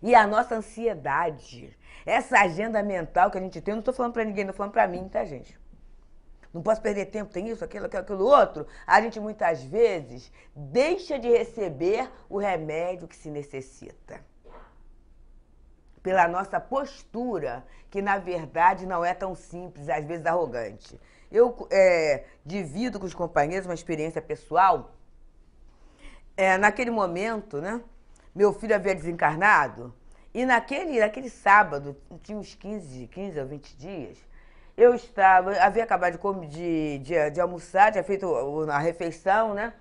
E a nossa ansiedade, essa agenda mental que a gente tem, eu não estou falando para ninguém, estou falando para mim, tá, gente? Não posso perder tempo, tem isso, aquilo outro. A gente muitas vezes deixa de receber o remédio que se necessita. Pela nossa postura, que na verdade não é tão simples, às vezes arrogante. Eu divido com os companheiros uma experiência pessoal. Naquele momento, né? Meu filho havia desencarnado e naquele sábado, tinha uns 15 ou 20 dias, havia acabado de almoçar, tinha feito a refeição, né?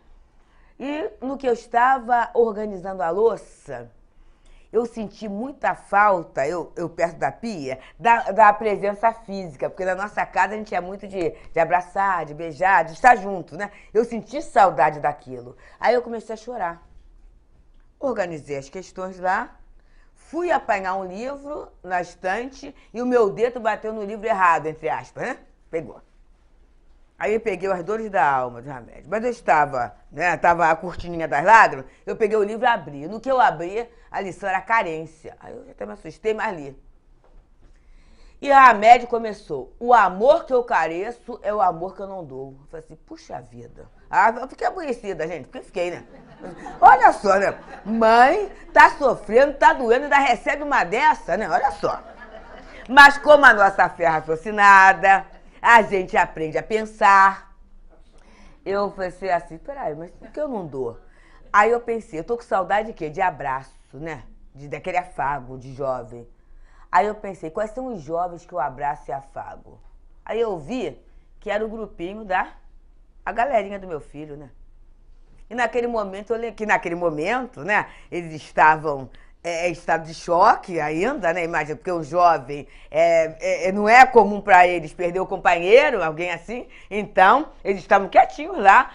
E no que eu estava organizando a louça, eu senti muita falta, eu perto da pia, da presença física, porque na nossa casa a gente é muito de abraçar, de beijar, de estar junto, né? Eu senti saudade daquilo. Aí eu comecei a chorar. Organizei as questões lá, fui apanhar um livro na estante e o meu dedo bateu no livro errado, entre aspas, né? Pegou. Aí eu peguei As Dores da Alma, do Remédio. Mas eu estava, né? Tava a cortininha das lágrimas, eu peguei o livro e abri. No que eu abri, a lição era carência. Aí eu até me assustei, mas li. E a Remédio começou. O amor que eu careço é o amor que eu não dou. Eu falei assim, puxa vida. Eu fiquei aborrecida, gente, porque fiquei, né? Olha só, né? Mãe tá sofrendo, tá doendo, ainda recebe uma dessa, né? Olha só. Mas como a nossa fé é raciocinada, a gente aprende a pensar. Eu pensei assim, peraí, mas por que eu não dou? Aí eu pensei, eu tô com saudade de quê? De abraço, né? Daquele afago de jovem. Aí eu pensei, quais são os jovens que eu abraço e afago? Aí eu vi que era o grupinho a galerinha do meu filho, né? E naquele momento, né, eles estavam em estado de choque ainda, né? Imagina, porque o jovem não é comum para eles perder o companheiro, alguém assim. Então, eles estavam quietinhos lá,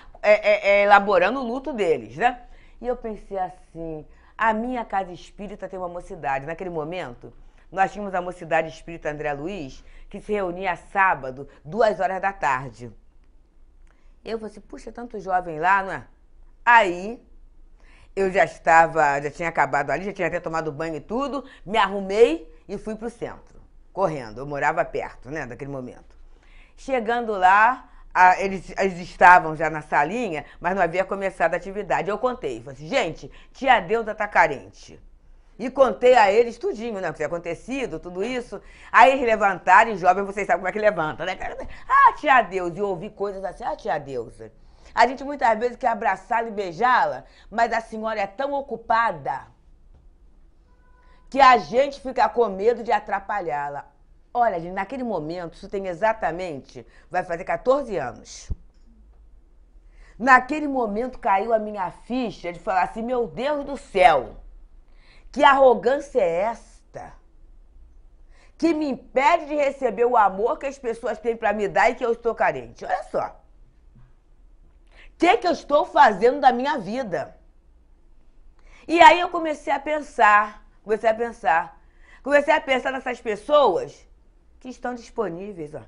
elaborando o luto deles, né? E eu pensei assim, a minha casa espírita tem uma mocidade. Naquele momento, nós tínhamos a mocidade espírita André Luiz, que se reunia sábado, 2h da tarde. Eu falei assim, puxa, tanto jovem lá, não é? Aí, eu já tinha acabado ali, já tinha até tomado banho e tudo, me arrumei e fui pro centro, correndo. Eu morava perto, né, daquele momento. Chegando lá, eles estavam já na salinha, mas não havia começado a atividade. Eu contei, falei assim, gente, tia Deusa tá carente. E contei a eles tudinho, né, o que tinha acontecido, tudo isso. Aí eles levantaram, e jovem, vocês sabem como é que levanta, né? Ah, tia Deusa, e eu ouvi coisas assim, ah, tia Deusa. A gente muitas vezes quer abraçá-la e beijá-la, mas a senhora é tão ocupada que a gente fica com medo de atrapalhá-la. Olha, gente, naquele momento, isso tem exatamente, vai fazer 14 anos. Naquele momento caiu a minha ficha de falar assim, meu Deus do céu, que arrogância é esta? Que me impede de receber o amor que as pessoas têm para me dar e que eu estou carente. Olha só. O que eu estou fazendo da minha vida? E aí eu comecei a pensar nessas pessoas que estão disponíveis, ó.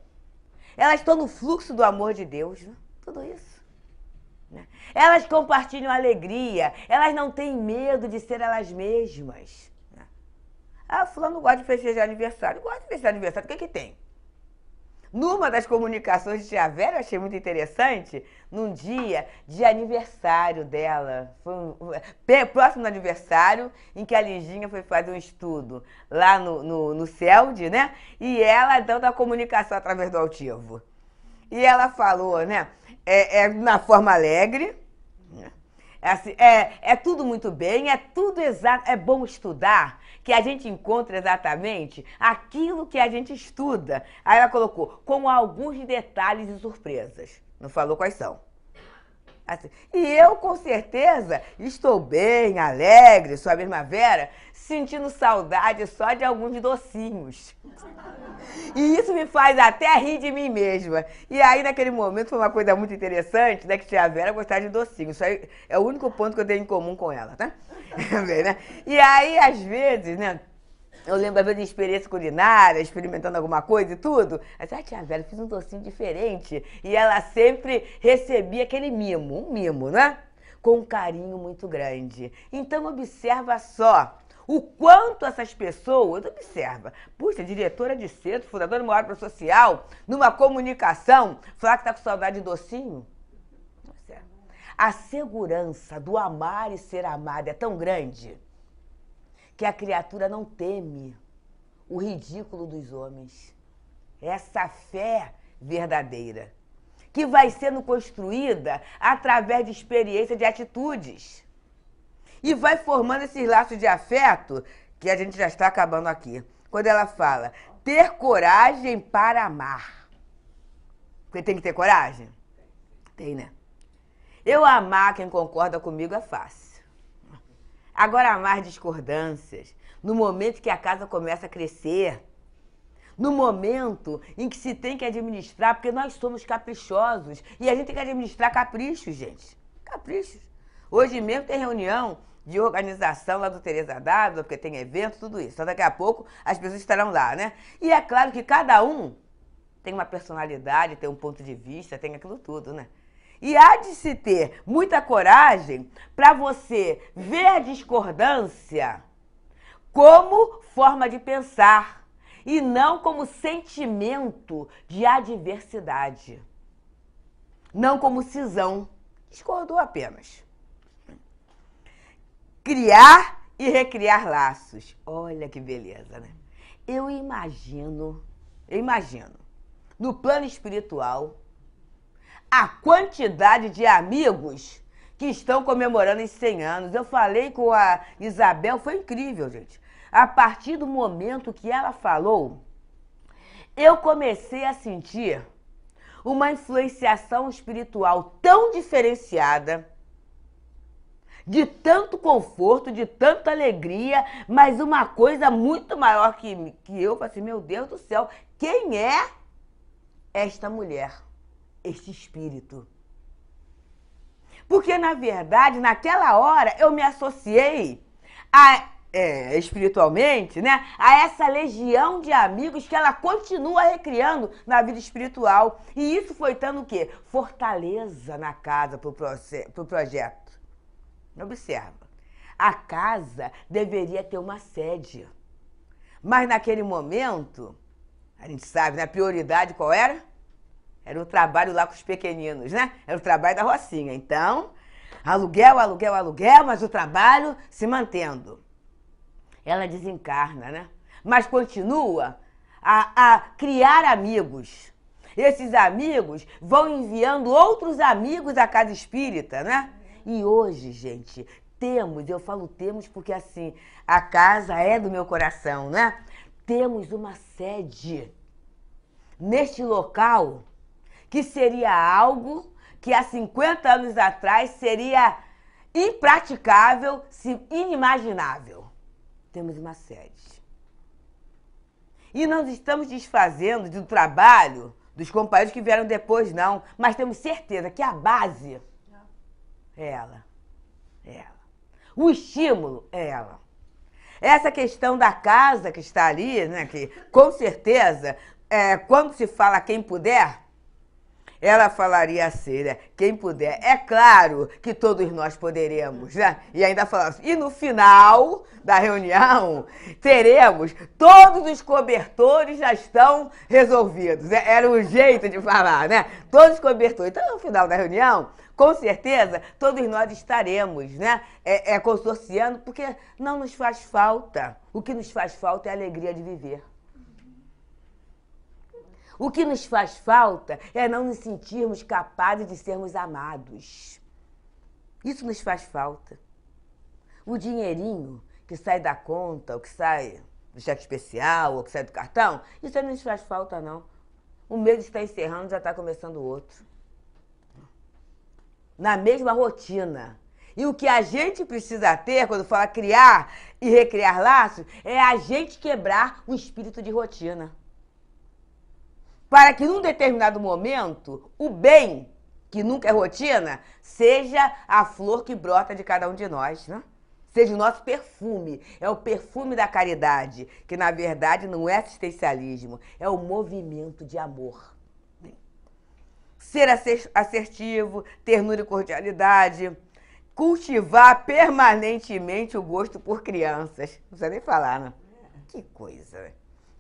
Elas estão no fluxo do amor de Deus, né? Tudo isso. Né? Elas compartilham alegria, elas não têm medo de ser elas mesmas. Né? Ah, fulano gosta de festejar aniversário. Gosta de festejar aniversário, o que tem? Numa das comunicações de tia Vera, eu achei muito interessante, num dia de aniversário dela, foi próximo do aniversário, em que a Liginha foi fazer um estudo lá no CELD, né? E ela dando a comunicação através do altivo. E ela falou, né? Na forma alegre, né? Assim, tudo muito bem, é tudo exato, é bom estudar, que a gente encontra exatamente aquilo que a gente estuda. Aí ela colocou, com alguns detalhes e surpresas. Não falou quais são. Assim. E eu, com certeza, estou bem, alegre, sou a mesma Vera, sentindo saudade só de alguns docinhos. E isso me faz até rir de mim mesma. E aí, naquele momento, foi uma coisa muito interessante, né? Que tia Vera gostava de docinhos. Isso aí é o único ponto que eu tenho em comum com ela, tá? E aí, às vezes, né? Eu lembro, às vezes, de experiência culinária, experimentando alguma coisa e tudo. Aí, tia Vera, fiz um docinho diferente. E ela sempre recebia aquele mimo, um mimo, né? Com um carinho muito grande. Então, observa só o quanto essas pessoas, observa, puxa, diretora de centro, fundadora de uma obra social, numa comunicação, falar que tá com saudade de docinho. Observa. A segurança do amar e ser amado é tão grande que a criatura não teme o ridículo dos homens. Essa fé verdadeira, que vai sendo construída através de experiência, de atitudes. E vai formando esses laços de afeto, que a gente já está acabando aqui. Quando ela fala, ter coragem para amar. Porque tem que ter coragem? Tem, né? Eu amar quem concorda comigo é fácil. Agora, amar discordâncias, no momento que a casa começa a crescer, no momento em que se tem que administrar, porque nós somos caprichosos e a gente tem que administrar caprichos, gente. Caprichos. Hoje mesmo tem reunião de organização lá do Teresa Dávila, porque tem evento, tudo isso. Então, daqui a pouco as pessoas estarão lá, né? E é claro que cada um tem uma personalidade, tem um ponto de vista, tem aquilo tudo, né? E há de se ter muita coragem para você ver a discordância como forma de pensar e não como sentimento de adversidade. Não como cisão. Discordou apenas. Criar e recriar laços. Olha que beleza, né? Eu imagino, no plano espiritual, a quantidade de amigos que estão comemorando esses 100 anos. Eu falei com a Isabel, foi incrível, gente. A partir do momento que ela falou, eu comecei a sentir uma influenciação espiritual tão diferenciada, de tanto conforto, de tanta alegria, mas uma coisa muito maior que eu. Falei assim, meu Deus do céu, quem é esta mulher? Este espírito. Porque, na verdade, naquela hora, eu me associei espiritualmente, né, a essa legião de amigos que ela continua recriando na vida espiritual. E isso foi dando o quê? Fortaleza na casa pro projeto. Observa. A casa deveria ter uma sede. Mas, naquele momento, a gente sabe, né, a prioridade qual era? Era o trabalho lá com os pequeninos, né? Era o trabalho da Rocinha. Então, aluguel, aluguel, aluguel, mas o trabalho se mantendo. Ela desencarna, né? Mas continua a criar amigos. Esses amigos vão enviando outros amigos à casa espírita, né? E hoje, gente, eu falo temos porque assim, a casa é do meu coração, né? Temos uma sede neste local que seria algo que há 50 anos atrás seria impraticável, inimaginável. Temos uma sede. E não estamos desfazendo do trabalho dos companheiros que vieram depois, não. Mas temos certeza que a base é ela. É ela. O estímulo é ela. Essa questão da casa que está ali, né, que com certeza, quando se fala quem puder, ela falaria assim, né? Quem puder. É claro que todos nós poderemos, né? E ainda falamos. E no final da reunião, teremos todos os cobertores já estão resolvidos. Era um jeito de falar, né? Todos os cobertores. Então, no final da reunião, com certeza, todos nós estaremos, né? Consorciando, porque não nos faz falta. O que nos faz falta é a alegria de viver. O que nos faz falta é não nos sentirmos capazes de sermos amados. Isso nos faz falta. O dinheirinho que sai da conta, ou que sai do cheque especial, ou que sai do cartão, isso não nos faz falta, não. O mês está encerrando, já está começando outro. na mesma rotina. E o que a gente precisa ter, quando fala criar e recriar laços, é a gente quebrar o espírito de rotina. Para que num determinado momento, o bem, que nunca é rotina, seja a flor que brota de cada um de nós, né? Seja o nosso perfume. É o perfume da caridade, que na verdade não é assistencialismo, é o movimento de amor. Ser assertivo, ternura e cordialidade, cultivar permanentemente o gosto por crianças. Não precisa nem falar, né? Que coisa, né?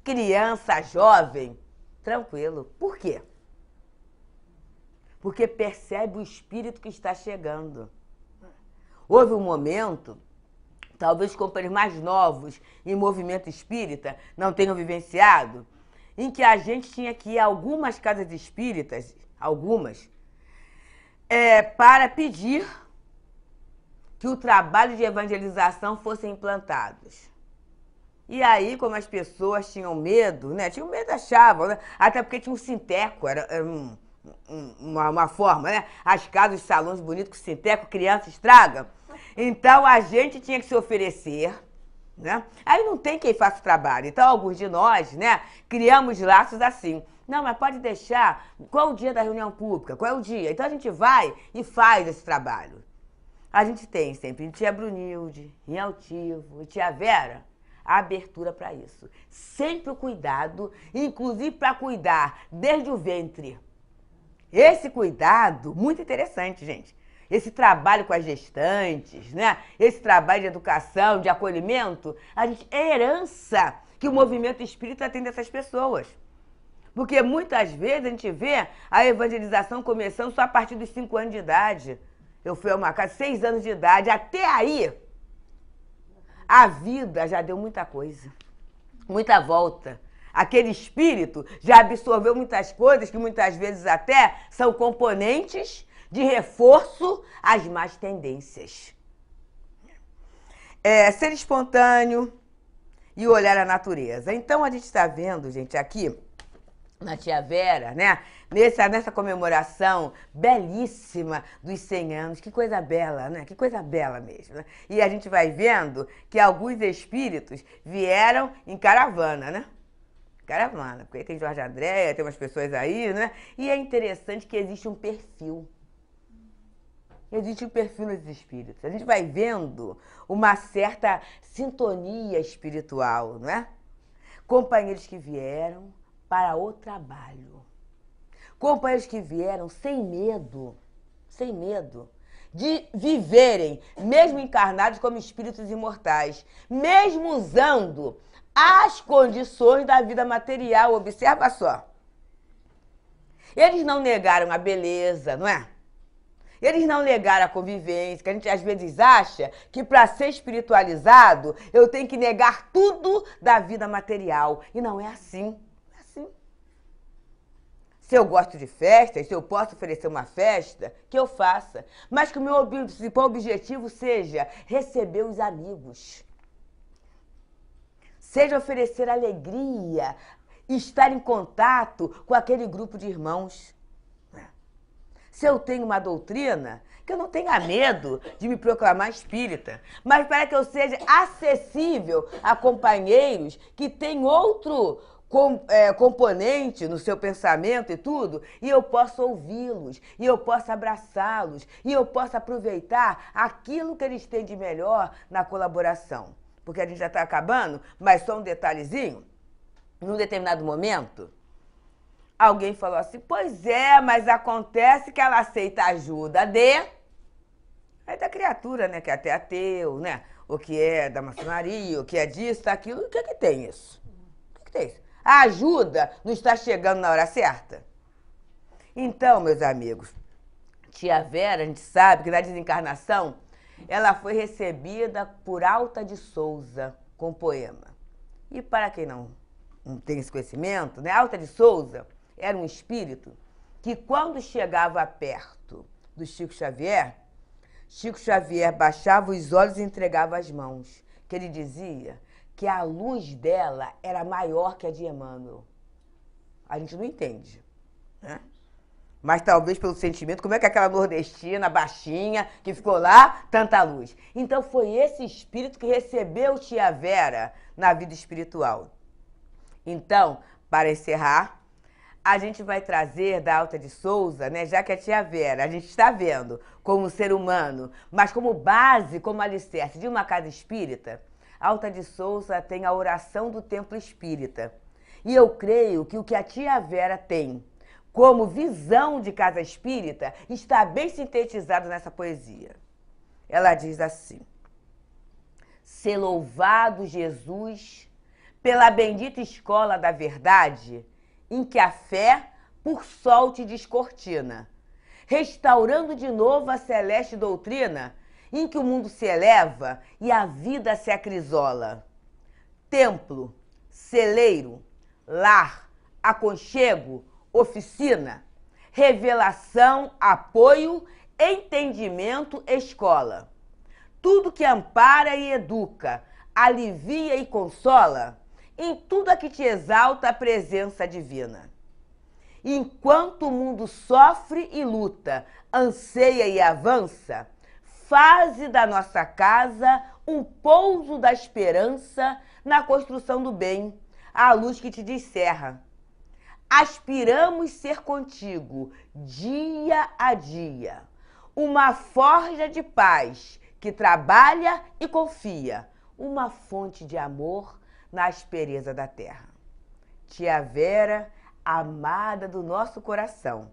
Criança, jovem, tranquilo. Por quê? Porque percebe o espírito que está chegando. Houve um momento, talvez companheiros mais novos em movimento espírita não tenham vivenciado, em que a gente tinha que ir a algumas casas espíritas, para pedir que o trabalho de evangelização fossem implantados. E aí, como as pessoas tinham medo, né? Tinham medo, achavam, né? Até porque tinha um sinteco, era uma forma, né? As casas, os salões bonitos com sinteco, criança estraga. Então, a gente tinha que se oferecer, né? Aí não tem quem faça o trabalho. Então, alguns de nós, né, criamos laços assim. Não, mas pode deixar. Qual é o dia da reunião pública? Qual é o dia? Então, a gente vai e faz esse trabalho. A gente tem sempre em tia Brunilde, em Altivo, em tia Vera, a abertura para isso. Sempre o cuidado, inclusive para cuidar desde o ventre. Esse cuidado, muito interessante, gente. Esse trabalho com as gestantes, né? Esse trabalho de educação, de acolhimento, é herança que o movimento espírita tem dessas pessoas. Porque muitas vezes a gente vê a evangelização começando só a partir dos 5 anos de idade. Eu fui a uma casa, 6 anos de idade. Até aí, a vida já deu muita coisa, muita volta. Aquele espírito já absorveu muitas coisas que muitas vezes até são componentes de reforço às más tendências. Ser espontâneo e olhar a natureza. Então, a gente está vendo, gente, aqui na tia Vera, né? Nessa comemoração belíssima dos 100 anos. Que coisa bela, né? Que coisa bela mesmo, né? E a gente vai vendo que alguns espíritos vieram em caravana, né? Caravana, porque aí tem Jorge Andréia, tem umas pessoas aí, né? E é interessante que existe um perfil. Existe um perfil nos espíritos. A gente vai vendo uma certa sintonia espiritual, não é? Companheiros que vieram para o trabalho. Companheiros que vieram sem medo de viverem, mesmo encarnados como espíritos imortais, mesmo usando as condições da vida material. Observa só. Eles não negaram a beleza, não é? Eles não negaram a convivência, que a gente às vezes acha que para ser espiritualizado eu tenho que negar tudo da vida material. E não é assim. É assim. Se eu gosto de festas, se eu posso oferecer uma festa, que eu faça. Mas que o meu principal objetivo seja receber os amigos. Seja oferecer alegria, estar em contato com aquele grupo de irmãos. Se eu tenho uma doutrina, que eu não tenha medo de me proclamar espírita, mas para que eu seja acessível a companheiros que têm outro componente no seu pensamento e tudo, e eu posso ouvi-los, e eu posso abraçá-los, e eu posso aproveitar aquilo que eles têm de melhor na colaboração. Porque a gente já está acabando, mas só um detalhezinho, num determinado momento, alguém falou assim, pois é, mas acontece que ela aceita ajuda aí da criatura, né, que é até ateu, né, o que é da maçonaria, o que é disso, daquilo, o que é que tem isso? O que tem isso? A ajuda não está chegando na hora certa? Então, meus amigos, tia Vera, a gente sabe que na desencarnação, ela foi recebida por Alta de Souza com poema. E para quem não tem esse conhecimento, né, Alta de Souza era um espírito que, quando chegava perto do Chico Xavier baixava os olhos e entregava as mãos. Que ele dizia que a luz dela era maior que a de Emmanuel. A gente não entende, né? mas talvez pelo sentimento, como é que aquela nordestina baixinha que ficou lá, tanta luz. Então foi esse espírito que recebeu tia Vera na vida espiritual. Então, para encerrar, a gente vai trazer da Alta de Souza, né, já que a tia Vera, a gente está vendo como ser humano, mas como base, como alicerce de uma casa espírita, a Alta de Souza tem a oração do templo espírita. E eu creio que o que a tia Vera tem como visão de casa espírita está bem sintetizado nessa poesia. Ela diz assim: ser louvado Jesus pela bendita escola da verdade, em que a fé por sol te descortina, restaurando de novo a celeste doutrina, em que o mundo se eleva e a vida se acrisola. Templo, celeiro, lar, aconchego, oficina, revelação, apoio, entendimento, escola. Tudo que ampara e educa, alivia e consola, em tudo a que te exalta a presença divina. Enquanto o mundo sofre e luta, anseia e avança, faze da nossa casa um pouso da esperança na construção do bem, a luz que te descerra. Aspiramos ser contigo, dia a dia, uma forja de paz que trabalha e confia, uma fonte de amor na aspereza da terra. Tia Vera, amada do nosso coração,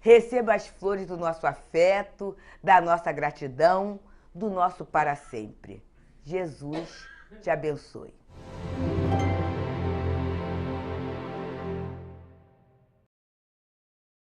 receba as flores do nosso afeto, da nossa gratidão, do nosso para sempre. Jesus te abençoe.